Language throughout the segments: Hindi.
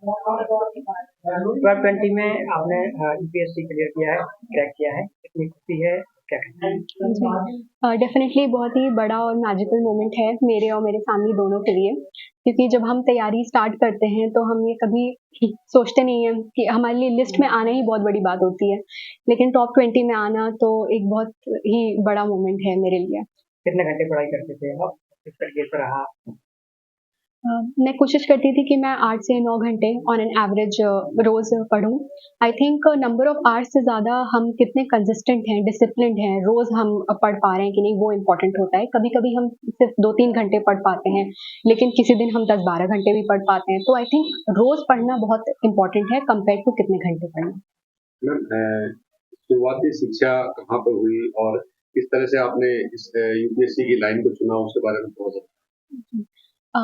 ट्वेल्व ट्वेंटी में आपने यूपीएससी क्लियर किया है, क्रैक किया है, कितनी खुशी है, क्या कहना है? जी, डेफ़िनेटली बहुत ही बड़ा और मैजिकल मोमेंट है मेरे और मेरे फैमिली दोनों के लिए, क्योंकि जब हम तैयारी स्टार्ट करते हैं तो हम ये कभी सोचते नहीं हैं कि हमारे लिए लिस्ट में आना ही बहुत बड़ी बात होती है। लेकिन टॉप 20 में आना तो एक बहुत ही बड़ा मोमेंट है मेरे लिए। कितने घंटे पढ़ाई करते थे आप? किस तरीके से रहा? मैं कोशिश करती थी कि मैं 8 से 9 घंटे ऑन एन एवरेज रोज़ पढूँ। I think number of hours से ज़्यादा हम कितने कंसिस्टेंट हैं, डिसिप्लिन्ड हैं, रोज़ हम पढ़ पा रहे हैं कि नहीं वो इम्पोर्टेंट होता है। कभी-कभी हम सिर्फ़ 2-3 घंटे पढ़ पाते हैं, लेकिन किसी दिन हम 10-12 घंटे भी पढ़ पाते हैं। तो आई थिंक रोज़ पढ़ना बहुत इम्पोर्टेंट है कंपेयर्ड टू कितने घंटे पढ़ना। मैम, शुरुआती शिक्षा कहाँ पर हुई और किस तरह से आपने इस यूपीएससी की लाइन को चुना, उसके बारे में थोड़ा सा? अ,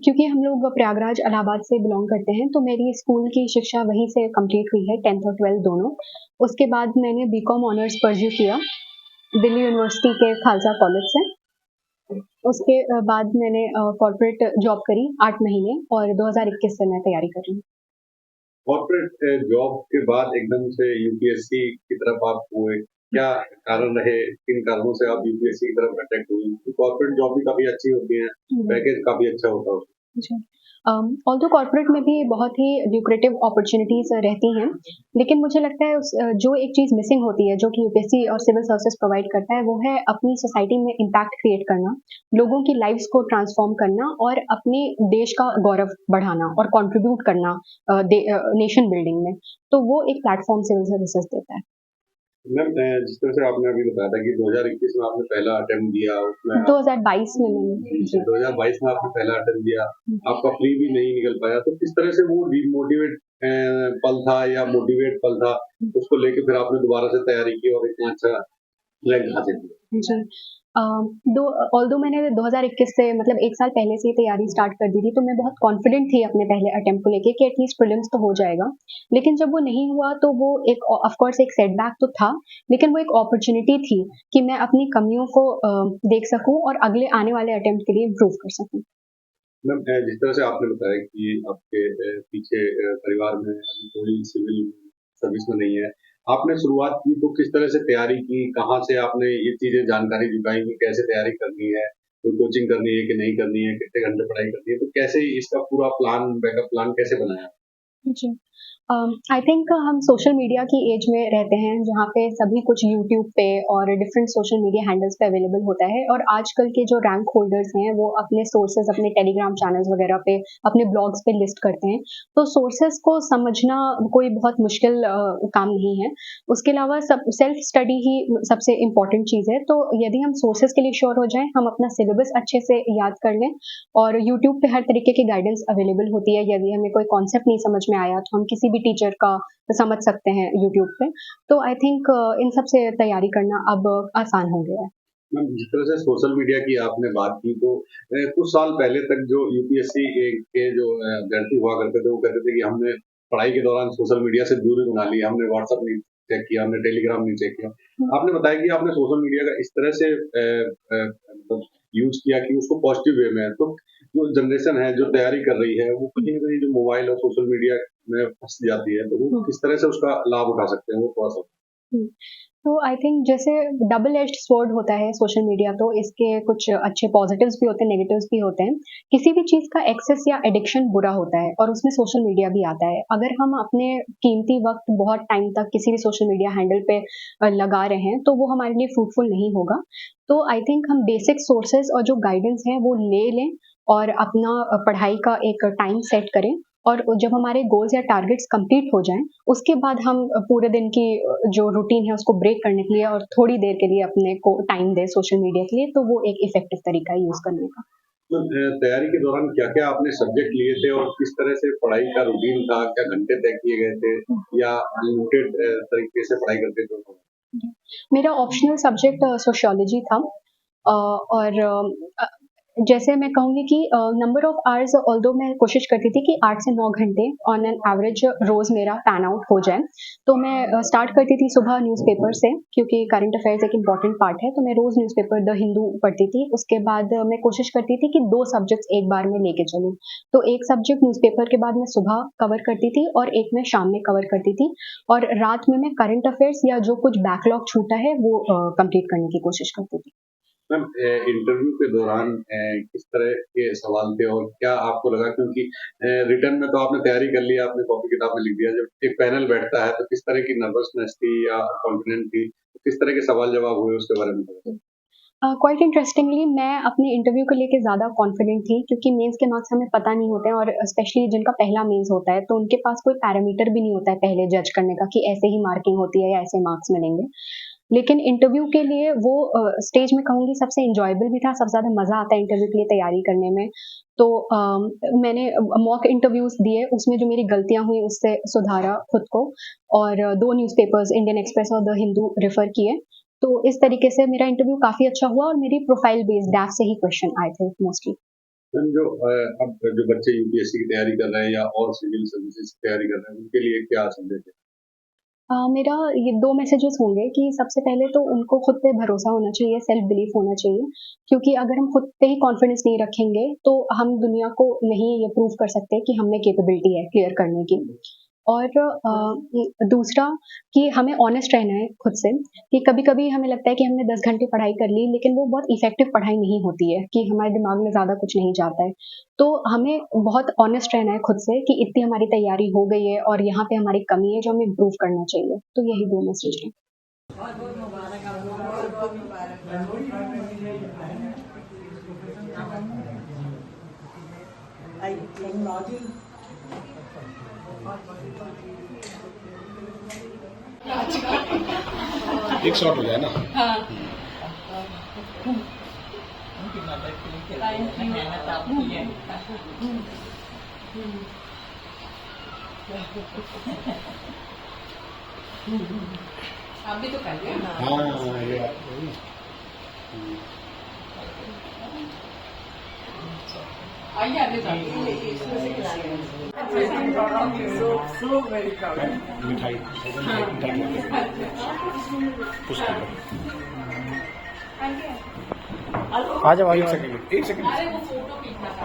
क्योंकि हम लोग प्रयागराज इलाहाबाद से बिलॉन्ग करते हैं, तो मेरी स्कूल की शिक्षा वहीं से कंप्लीट हुई है 10th और 12th दोनों। उसके बाद मैंने बीकॉम ऑनर्स परस्यू किया, दिल्ली यूनिवर्सिटी के खालसा कॉलेज से। उसके बाद मैंने कॉर्पोरेट जॉब करी 8 महीने और 2021 से मैं तैयारी कर रही हूँ। कॉर्पोरेट जॉब के बाद एकदम से यूपीएससी की तरफ आप हुए, क्या कारण रहे? किन कारणों से आप यूपीएससी की तरफ अट्रैक्ट हुई? कॉर्पोरेट जॉब भी काफ़ी अच्छी होती है, पैकेज काफ़ी अच्छा होता है उसमें। जी। ऑल्दो कॉर्पोरेट में भी बहुत ही ल्यूक्रेटिव अपॉर्च्युनिटीज़ रहती हैं, लेकिन मुझे लगता है जो एक चीज़ मिसिंग होती है, जो कि यूपीएससी और सिविल सर्विसेज़ प्रोवाइड करता है, वो है अपनी सोसाइटी में इम्पैक्ट क्रिएट करना, लोगों की लाइफ़्स को ट्रांसफ़ॉर्म करना और अपने देश का गौरव बढ़ाना और कंट्रीब्यूट करना नेशन बिल्डिंग में। तो वो एक प्लेटफ़ॉर्म सिविल सर्विसेज़ देता है। मैम, जिस तरह से आपने अभी बताया था कि 2021 में आपने पहला अटेम्प्ट दिया, उसमें 2022 में मैंने जी। 2022 में आपने पहला अटेम्प्ट दिया, आपका प्री भी नहीं निकल पाया, तो किस तरह से वो डिमोटिवेट पल था या मोटिवेट पल था, उसको लेके फिर आपने दोबारा से तैयारी की और इतना अच्छा रैंक हासिल किया? जी। अ, ऑल्दो मैंने 2021 से मतलब 1 साल पहले से ही तैयारी स्टार्ट कर दी थी, तो मैं बहुत कॉन्फिडेंट थी अपने पहले अटेम्प्ट को लेके कि एटलीस्ट प्रीलिम्स तो हो जाएगा। लेकिन जब वो नहीं हुआ तो वो एक ऑफ कोर्स एक सेटबैक तो था, लेकिन वो एक अपॉर्च्युनिटी थी कि मैं अपनी कमियों को देख सकूँ और अगले आने वाले अटेम्प्ट के लिए इम्प्रूव कर सकूँ। मैम, जिस तरह से आपने बताया कि आपके पीछे परिवार में अभी कोई सिविल सर्विस में नहीं है, आपने शुरुआत की तो किस तरह से तैयारी की? कहाँ से आपने ये चीज़ें जानकारी जुटाई कि कैसे तैयारी करनी है? कोई कोचिंग करनी है कि नहीं करनी है? कितने घंटे पढ़ाई करनी है? तो कैसे इसका पूरा प्लान, बैकअप प्लान कैसे बनाया? जी। आई थिंक हम सोशल मीडिया की एज में रहते हैं जहाँ पे सभी कुछ यूट्यूब पे और डिफरेंट सोशल मीडिया हैंडल्स पे अवेलेबल होता है और आजकल के जो रैंक होल्डर्स हैं वो अपने सोर्सेज अपने टेलीग्राम चैनल्स वगैरह पे अपने ब्लॉग्स पे लिस्ट करते हैं। तो सोर्सेज को समझना कोई बहुत मुश्किल काम नहीं है। उसके अलावा सब सेल्फ स्टडी ही सबसे इम्पोर्टेंट चीज़ है। तो यदि हम सोर्सेज के लिए श्योर हो जाएँ, हम अपना सिलेबस अच्छे से याद कर लें और यूट्यूब पे हर तरीके की गाइडेंस अवेलेबल होती है। यदि हमें कोई कॉन्सेप्ट नहीं समझ में आया तो हम किसी भी टीचर का समझ सकते हैं यूट्यूब पे। तो आई थिंक इन सब से तैयारी करना अब आसान हो गया है। मैम, जिस तरह से सोशल मीडिया की आपने बात की, तो कुछ साल पहले तक जो यूपीएससी के जो अभ्यर्थी हुआ करते थे, वो कहते थे कि हमने पढ़ाई के दौरान सोशल मीडिया से दूरी बना ली, हमने व्हाट्सएप नहीं चेक किया, हमने टेलीग्राम नहीं चेक किया। आपने बताया कि आपने सोशल मीडिया का इस तरह से मतलब यूज किया कि उसको पॉजिटिव वे में है। तो जो जनरेशन है, जो तैयारी कर रही है, वो कहीं न कहीं जो मोबाइल और सोशल मीडिया में फँस जाती है, तो वो किस तरह से उसका लाभ उठा सकते हैं, वो थोड़ा-सा? हुँ। तो आई थिंक जैसे डबल एज्ड स्वॉर्ड होता है सोशल मीडिया, तो इसके कुछ अच्छे पॉज़िटिव्स भी होते हैं, नेगेटिव्स भी होते हैं। किसी भी चीज़ का एक्सेस या एडिक्शन बुरा होता है और उसमें सोशल मीडिया भी आता है। अगर हम अपने कीमती वक़्त बहुत टाइम तक किसी भी सोशल मीडिया हैंडल पे लगा रहे हैं, तो वो हमारे लिए फ्रूटफुल नहीं होगा। तो आई थिंक हम बेसिक सोर्सेज़ और जो गाइडेंस है वो ले लें और अपना पढ़ाई का एक टाइम सेट करें और जब हमारे गोल्स या टारगेट्स कंप्लीट हो जाएँ, उसके बाद हम पूरे दिन की जो रूटीन है उसको ब्रेक करने के लिए और थोड़ी देर के लिए अपने को टाइम दें सोशल मीडिया के लिए, तो वो एक इफ़ेक्टिव तरीका है यूज़ करने का। तो तैयारी के दौरान क्या-क्या आपने सब्जेक्ट लिए थे और किस तरह से पढ़ाई का रूटीन था? क्या घंटे तय किए गए थे या अनलिमिटेड तरीके से पढ़ाई करते थे? मेरा ऑप्शनल सब्जेक्ट सोशियोलॉजी था और जैसे मैं कहूँगी कि नंबर ऑफ आवर्स ऑल्दो मैं कोशिश करती थी कि 8 से 9 घंटे ऑन एन एवरेज रोज़ मेरा पैन आउट हो जाए। तो मैं स्टार्ट करती थी सुबह न्यूज़पेपर से, क्योंकि करंट अफेयर्स एक इम्पॉर्टेंट पार्ट है, तो मैं रोज़ न्यूज़पेपर द हिंदू पढ़ती थी। उसके बाद मैं कोशिश करती थी कि 2 सब्जेक्ट्स एक बार में लेके चलूँ। तो एक सब्जेक्ट न्यूज़पेपर के बाद मैं सुबह कवर करती थी और एक मैं शाम में कवर करती थी, और रात में मैं करंट अफेयर्स या जो कुछ बैकलॉग छूटा है वो कंप्लीट करने की कोशिश करती थी। मैम, इंटरव्यू के दौरान किस तरह के सवाल थे और क्या आपको लगा, क्योंकि रिटर्न में तो आपने तैयारी कर ली, आपने कॉपी किताब में लिख दिया, जब एक पैनल बैठता है तो किस तरह की नर्वसनेस थी या कॉन्फिडेंट थी, किस तरह के सवाल जवाब हुए उसके बारे में बताइए। क्वाइट इंटरेस्टिंगली मैं अपने इंटरव्यू को लेके ज़्यादा कॉन्फिडेंट थी, क्योंकि मेंस के मार्क्स हमें पता नहीं होते हैं, और स्पेशली जिनका पहला मेंस होता है तो उनके पास कोई पैरामीटर भी नहीं होता है पहले जज करने का कि ऐसे ही मार्किंग होती है या ऐसे मार्क्स मिलेंगे। लेकिन इंटरव्यू के लिए वो स्टेज में कहूँगी सबसे एन्जॉयबल भी था, सबसे ज़्यादा मज़ा आता है इंटरव्यू के लिए तैयारी करने में। तो मैंने मॉक इंटरव्यूज़ दिए, उसमें जो मेरी गलतियाँ हुई उससे सुधारा खुद को, और 2 न्यूज़पेपर्स इंडियन एक्सप्रेस और द हिंदू रेफ़र किए। तो इस तरीके से मेरा इंटरव्यू काफ़ी अच्छा हुआ, और मेरी प्रोफाइल बेस्ड डैफ से ही क्वेश्चन आए थे मोस्टली। मैम, जो अब जो बच्चे यूपीएससी की तैयारी कर रहे हैं या और सिविल सर्विसेज की तैयारी कर रहे हैं, उनके लिए क्या संदेश है? मेरा ये 2 मैसेजेस होंगे कि सबसे पहले तो उनको खुद पे भरोसा होना चाहिए, सेल्फ बिलीफ होना चाहिए, क्योंकि अगर हम खुद पे ही कॉन्फिडेंस नहीं रखेंगे, तो हम दुनिया को नहीं ये प्रूव कर सकते कि हम में कैपेबिलिटी है क्लियर करने की। और दूसरा कि हमें ऑनेस्ट रहना है खुद से, कि कभी-कभी हमें लगता है कि हमने 10 घंटे पढ़ाई कर ली, लेकिन वो बहुत इफ़ेक्टिव पढ़ाई नहीं होती है, कि हमारे दिमाग में ज़्यादा कुछ नहीं जाता है। तो हमें बहुत ऑनेस्ट रहना है खुद से कि इतनी हमारी तैयारी हो गई है और यहाँ पे हमारी कमी है जो हमें इम्प्रूव करना चाहिए। तो यही 2 मैसेज हैं। एक शॉट हो जाए ना। आप भी तो कर रहे हैं। हाँ, ये बात तो है। आइए आगे मिठाई आ जाओ, एक सेकंड। अरे वो फोटो